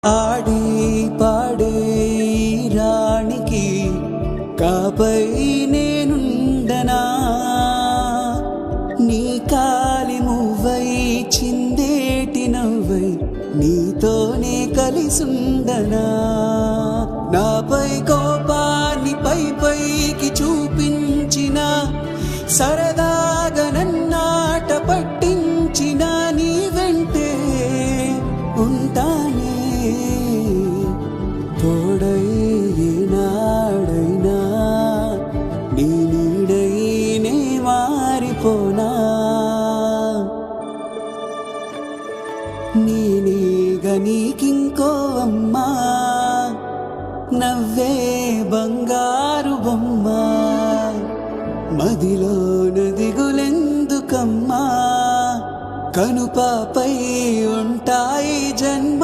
ఆడి పాడే రాణికి కాపై నేనుండనా, నీ కాలి మువ్వై చిందేటి నవ్వై నీతోనే కలిసుండనా. నాపై కోపాన్ని పై పైకి చూపించిన, సరదాగా నన్నాట పట్టించిన, నీ వెంటే ఉంటానే తోడై నాడైనా, నీ నీడైనే మారిపోనా. నేనేగా నీకింకో అమ్మా, నవ్వే బంగారు బొమ్మ, మదిలోన దిగులెందుకమ్మా, కనుపాపై ఉంటాయి జన్మ.